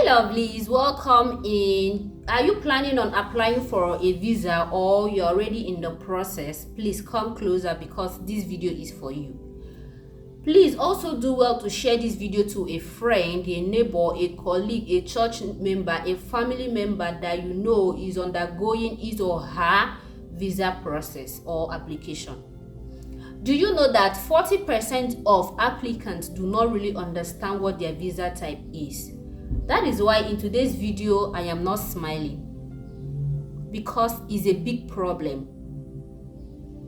Hi lovelies, welcome in. Are you planning on applying for a visa or you're already in the process? Please come closer because this video is for you. Please also do well to share this video to a friend, a neighbor, a colleague, a church member, a family member that you know is undergoing his or her visa process or application. Do you know that 40% of applicants do not really understand what their visa type is? That is why in today's video I am not smiling, because it's a big problem.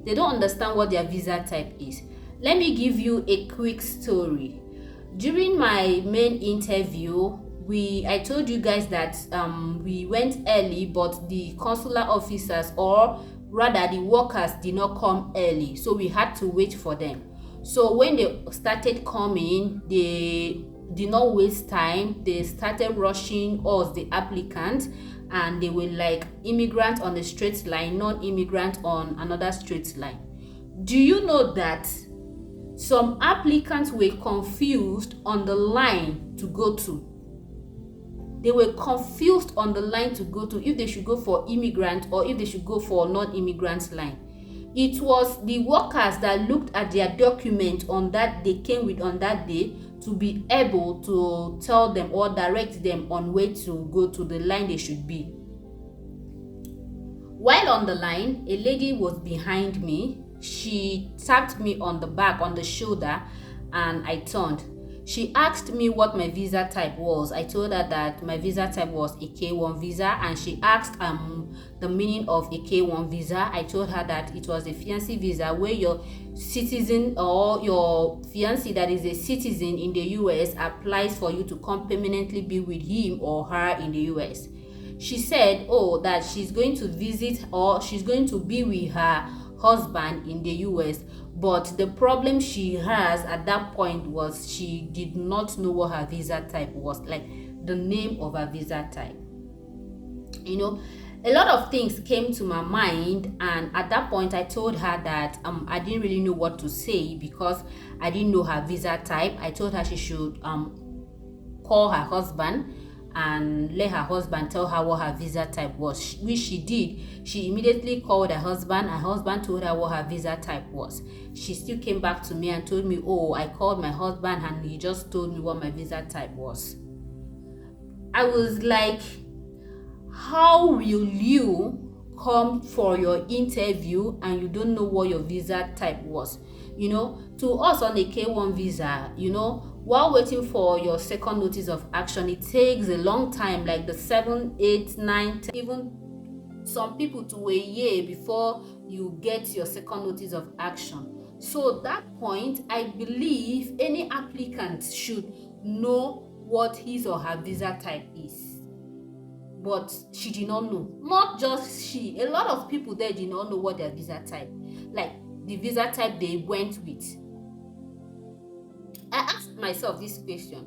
They don't understand what their visa type is. Let me give you a quick story. During my main interview, I told you guys that we went early, but the consular officers, or rather the workers, did not come early, so we had to wait for them. So when they started coming, they did not waste time. They started rushing us, the applicants, and they were like immigrant on the straight line, non-immigrant on another straight line. Do you know that some applicants were confused on the line to go to? They were confused on the line to go to, if they should go for immigrant or if they should go for non-immigrant line. It was the workers that looked at their document on that they came with on that day to be able to tell them or direct them on where to go to the line they should be. While on the line, a lady was behind me. She tapped me on the back, on the shoulder, and I turned. She asked me what my visa type was. I told her that my visa type was a K1 visa, and she asked the meaning of a K1 visa. I told her that it was a fiancé visa where your citizen or your fiancé that is a citizen in the US applies for you to come permanently be with him or her in the US. She said, that she's going to visit or she's going to be with her husband in the US, but the problem she has at that point was she did not know what her visa type was, like the name of her visa type. You know, a lot of things came to my mind, and at that point I told her that I didn't really know what to say because I didn't know her visa type. I told her she should call her husband and let her husband tell her what her visa type was, which she did. She immediately called her husband. Her husband told her what her visa type was. She still came back to me and told me, I called my husband and he just told me what my visa type was. I was like, how will you come for your interview and you don't know what your visa type was? You know, to us on a K1 visa, you know, while waiting for your second notice of action, it takes a long time, like the 7, 8, 9, 10, even some people to a year before you get your second notice of action. So at that point, I believe any applicant should know what his or her visa type is. But she did not know. Not just she. A lot of people there did not know what their visa type, like the visa type they went with. I asked myself this question: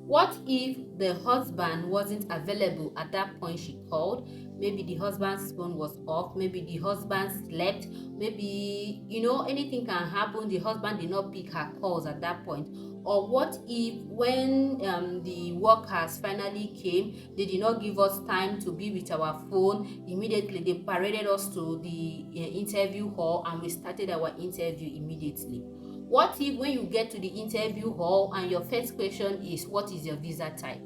what if the husband wasn't available at that point she called? Maybe the husband's phone was off, maybe the husband slept, maybe, anything can happen. The husband did not pick her calls at that point. Or what if when the workers finally came, they did not give us time to be with our phone? Immediately they paraded us to the interview hall and we started our interview immediately. What if when you get to the interview hall and your first question is, what is your visa type?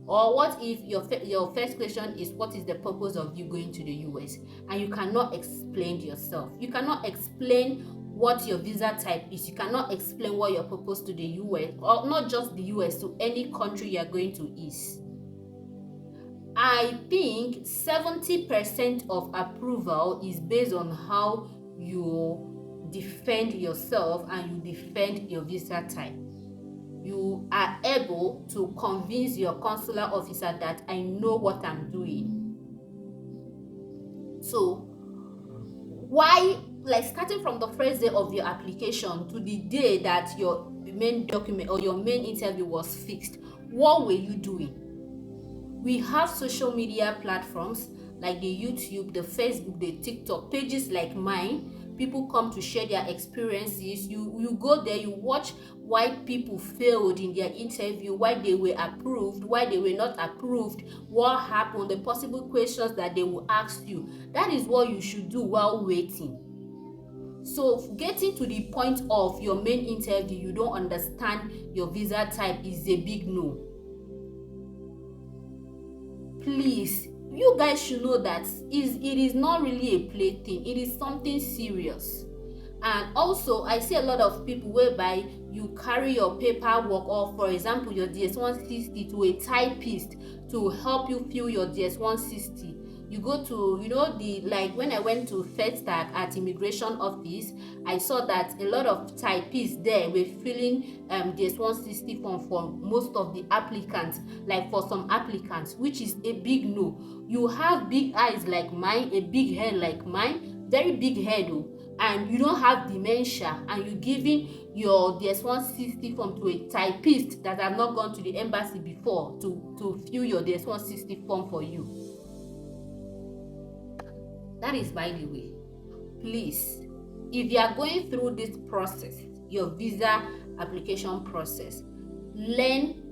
Or what if your first question is, what is the purpose of you going to the US? And you cannot explain yourself. You cannot explain what your visa type is. You cannot explain what your purpose to the US, or not just the US, to any country you are going to is. I think 70% of approval is based on how you defend yourself and you defend your visa type. You are able to convince your consular officer that I know what I'm doing. So why, like, starting from the first day of your application to the day that your main document or your main interview was fixed, what were you doing? We have social media platforms like the YouTube, the Facebook, the TikTok, pages like mine people come to share their experiences. You go there, you watch why people failed in their interview, why they were approved, why they were not approved, what happened, the possible questions that they will ask you. That is what you should do while waiting. So getting to the point of your main interview, you don't understand your visa type, is a big no. Please, you guys should know that it is not really a plaything. It is something serious. And also, I see a lot of people whereby you carry your paperwork, or for example your DS-160, to a typist to help you fill your DS-160. You go to, like when I went to FedTag at immigration office, I saw that a lot of typists there were filling DS-160 form for most of the applicants, like for some applicants, which is a big no. You have big eyes like mine, a big head like mine, very big head and you don't have dementia, and you giving your DS-160 form to a typist that have not gone to the embassy before to fill your DS-160 form for you. That is by the way. Please, if you are going through this process, your visa application process, learn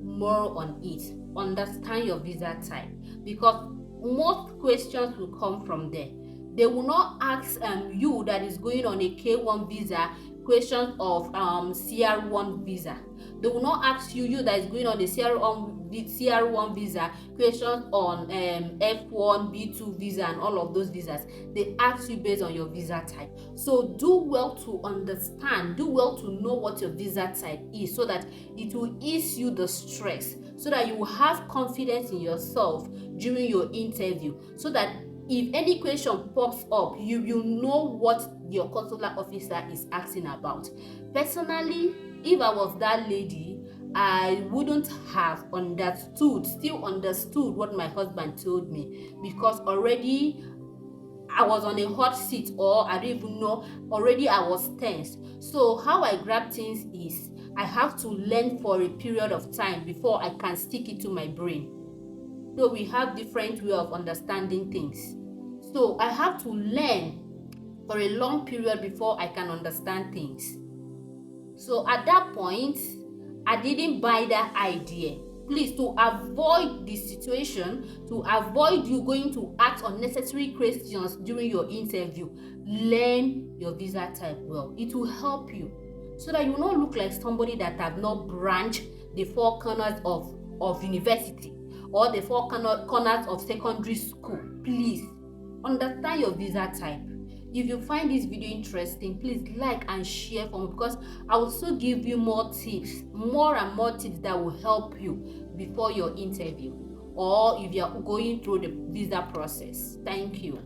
more on it. Understand your visa type, because most questions will come from there. They will not ask you that is going on a K1 visa questions of CR1 visa. They will not ask you that is going on a CR1 visa questions on F1, B2 visa and all of those visas. They ask you based on your visa type. So do well to understand, do well to know what your visa type is, so that it will ease you the stress, so that you will have confidence in yourself during your interview, so that if any question pops up, you know what your consular officer is asking about. Personally, if I was that lady, I wouldn't have still understood what my husband told me, because already I was on a hot seat, or I don't even know, already I was tense. So how I grab things is I have to learn for a period of time before I can stick it to my brain. So we have different way of understanding things. So I have to learn for a long period before I can understand things. So at that point, I didn't buy that idea. Please, to avoid this situation, to avoid you going to ask unnecessary questions during your interview, learn your visa type well. It will help you, so that you will not look like somebody that have not branched the four corners of university, or the four corners of secondary school. Please, understand your visa type. If you find this video interesting, please like and share for me, because I will also give you more tips, more and more tips that will help you before your interview, or if you are going through the visa process. Thank you.